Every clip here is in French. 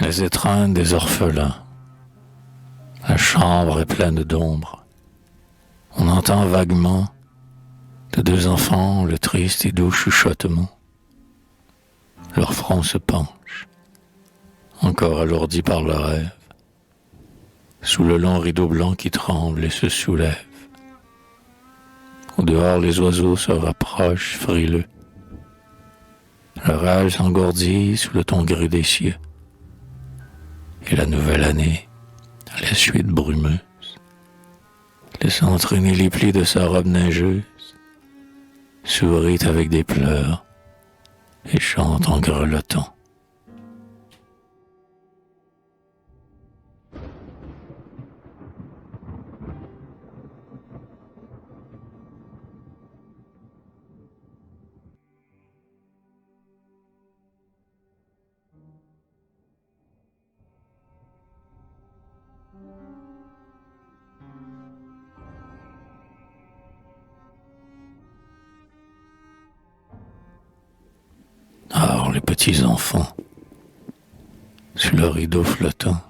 les étreintes des orphelins. La chambre est pleine d'ombre. On entend vaguement de deux enfants le triste et doux chuchotement. Leur front se penche, encore alourdi par le rêve, sous le long rideau blanc qui tremble et se soulève. Au dehors, les oiseaux se rapprochent frileux. L'orage s'engourdit sous le ton gris des cieux. Et la nouvelle année, à la suite brumeuse, laisse entraîner les plis de sa robe neigeuse, sourit avec des pleurs et chante en grelottant. Alors les petits enfants, sur le rideau flottant,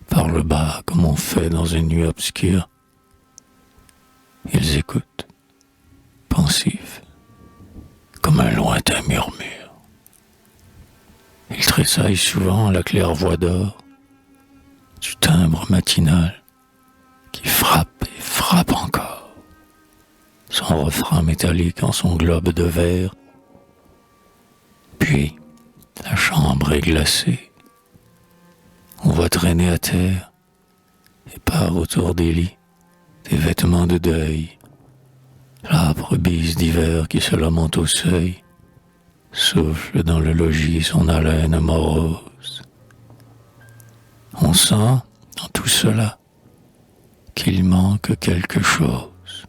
par le bas comme on fait dans une nuit obscure, ils écoutent, pensifs, comme un lointain murmure. Ils tressaillent souvent à la claire-voix d'or du timbre matinal qui frappe et frappe encore, son refrain métallique en son globe de verre. Puis, la chambre est glacée. On voit traîner à terre, et part autour des lits, des vêtements de deuil. L'âpre bise d'hiver qui se lamente au seuil, souffle dans le logis son haleine morose. On sent, dans tout cela, qu'il manque quelque chose.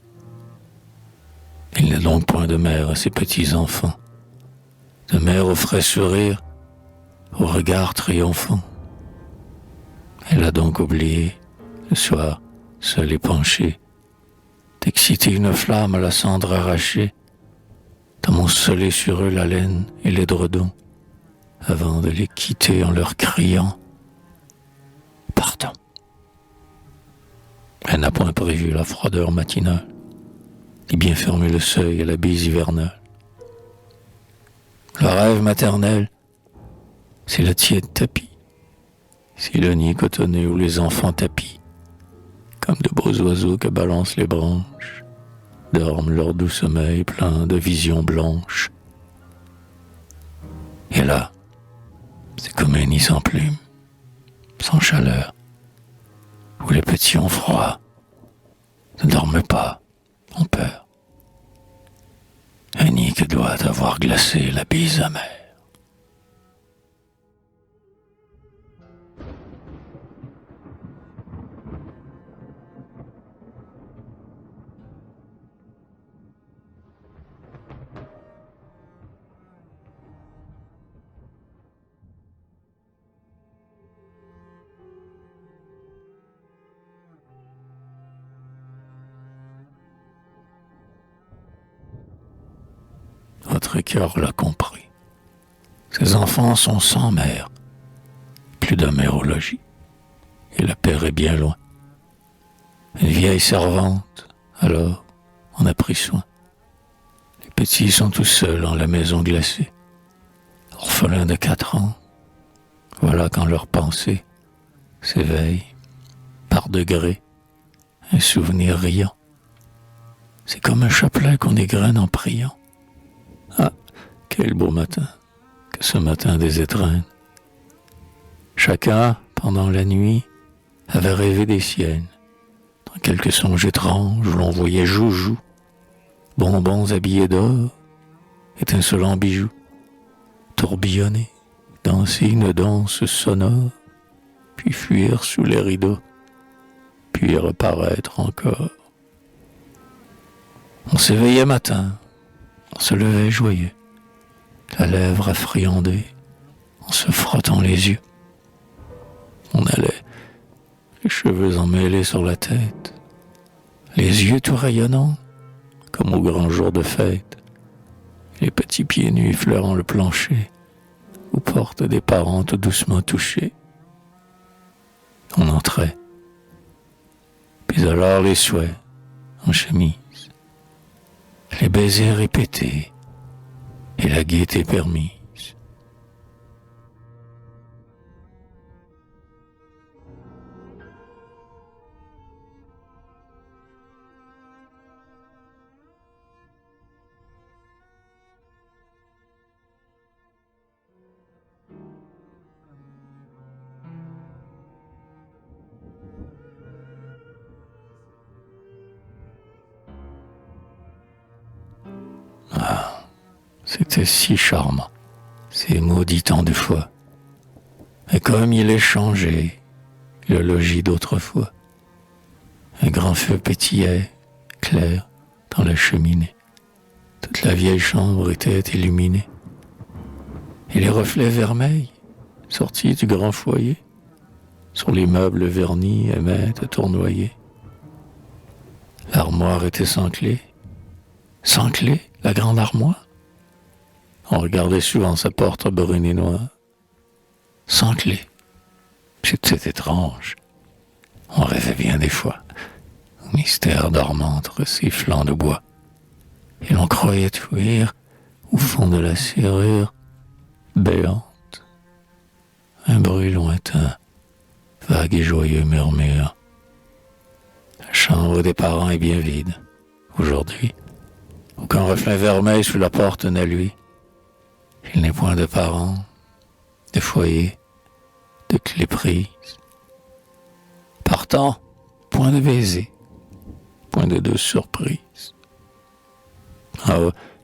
Il n'est donc point de mère à ses petits-enfants, de mère au frais sourire, au regard triomphant. Elle a donc oublié, le soir, seule et penchée, d'exciter une flamme à la cendre arrachée, d'amonceler sur eux la laine et l'édredon, avant de les quitter en leur criant « Partons ». Elle n'a point prévu la froideur matinale, ni bien fermé le seuil à la bise hivernale. Le rêve maternel, c'est le tiède tapis, c'est le nid cotonné où les enfants tapis, comme de beaux oiseaux que balancent les branches, dorment leur doux sommeil plein de visions blanches. Et là, c'est comme un nid sans plumes, sans chaleur, où les petits ont froid, ne dorment pas, ont peur. Un nid que doit avoir glacé la bise amère. Votre cœur l'a compris. Ces enfants sont sans mère, plus de mère au logis, et le père est bien loin. Une vieille servante, alors, en a pris soin. Les petits sont tous seuls en la maison glacée, orphelins de 4 ans. Voilà quand leur pensée s'éveille, par degrés, un souvenir riant. C'est comme un chapelet qu'on égrène en priant. Ah, quel beau matin, que ce matin des étreintes. Chacun, pendant la nuit, avait rêvé des siennes. Dans quelques songes étranges où l'on voyait joujou, bonbons habillés d'or, étincelants bijoux, tourbillonner, danser une danse sonore, puis fuir sous les rideaux, puis reparaître encore. On s'éveillait matin, on se levait joyeux, la lèvre affriandée, en se frottant les yeux. On allait, les cheveux emmêlés sur la tête, les yeux tout rayonnants, comme au grand jour de fête, les petits pieds nus effleurant le plancher, aux portes des parents tout doucement touchés. On entrait. Puis alors les souhaits en chemise, les baisers répétés et la gaieté permise. C'était si charmant, ces maudits temps de fois. Et comme il est changé, le logis d'autrefois. Un grand feu pétillait, clair, dans la cheminée. Toute la vieille chambre était illuminée. Et les reflets vermeils, sortis du grand foyer, sur les meubles vernis aimaient à tournoyer. L'armoire était sans clé. Sans clé, la grande armoire. On regardait souvent sa porte brune et noire. Sans clé. C'était étrange. On rêvait bien des fois au mystère dormant entre ces flancs de bois. Et l'on croyait ouïr, au fond de la serrure béante, un bruit lointain, vague et joyeux murmure. La chambre des parents est bien vide, aujourd'hui. Aucun reflet vermeil sous la porte n'a lui. Il n'est point de parents, de foyer, de clés prises. Partant, point de baiser, point de douce surprise. Ah,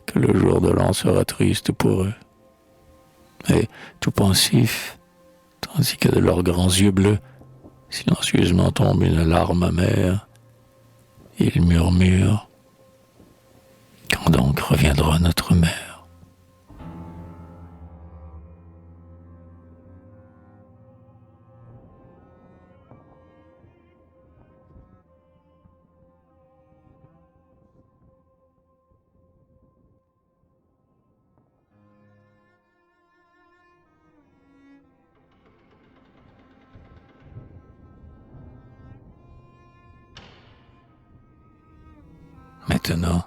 que le jour de l'an sera triste pour eux. Et tout pensif, tandis que de leurs grands yeux bleus, silencieusement tombe une larme amère, ils murmurent: quand donc reviendra notre mère? Maintenant,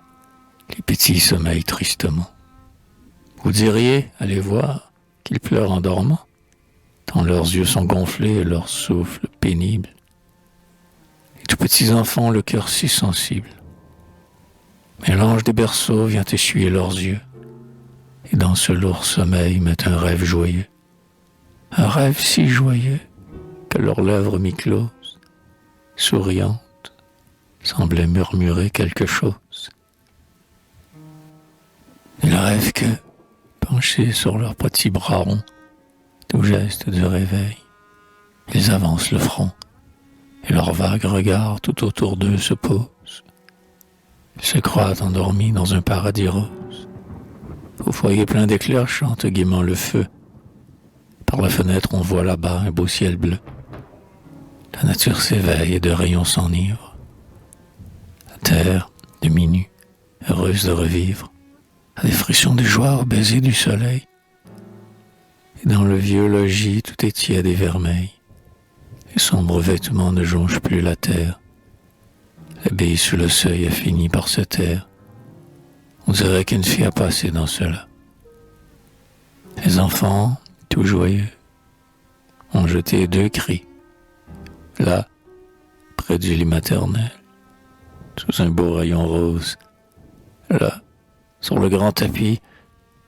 les petits sommeillent tristement. Vous diriez, allez voir, qu'ils pleurent en dormant, tant leurs yeux sont gonflés et leur souffle pénible. Les tout petits enfants ont le cœur si sensible. Mais l'ange des berceaux vient essuyer leurs yeux, et dans ce lourd sommeil met un rêve joyeux. Un rêve si joyeux que leurs lèvres mi-closes, souriantes, semblaient murmurer quelque chose. Ils rêvent que, penchés sur leurs petits bras ronds, tout geste de réveil, ils avancent le front, et leurs vagues regards tout autour d'eux se posent. Ils se croient endormis dans un paradis rose. Au foyer plein d'éclairs chante gaiement le feu. Par la fenêtre on voit là-bas un beau ciel bleu. La nature s'éveille et de rayons s'enivre. Terre, demi-nue, heureuse de revivre, a des frissons de joie au baiser du soleil. Et dans le vieux logis, tout est tiède et vermeil. Les sombres vêtements ne jonchent plus la terre. L'abbaye sous le seuil a fini par se taire. On dirait qu'une fille a passé dans cela. Les enfants, tout joyeux, ont jeté 2 cris. Là, près du lit maternel, sous un beau rayon rose. Là, sur le grand tapis,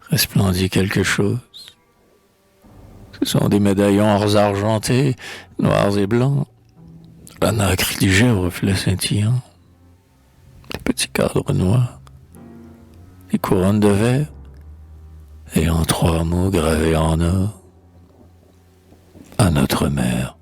resplendit quelque chose. Ce sont des médaillons argentés, noirs et blancs. La nacre ligée au reflet scintillant. Des petits cadres noirs. Des couronnes de verre. Et en 3 mots gravés en or: à notre mère.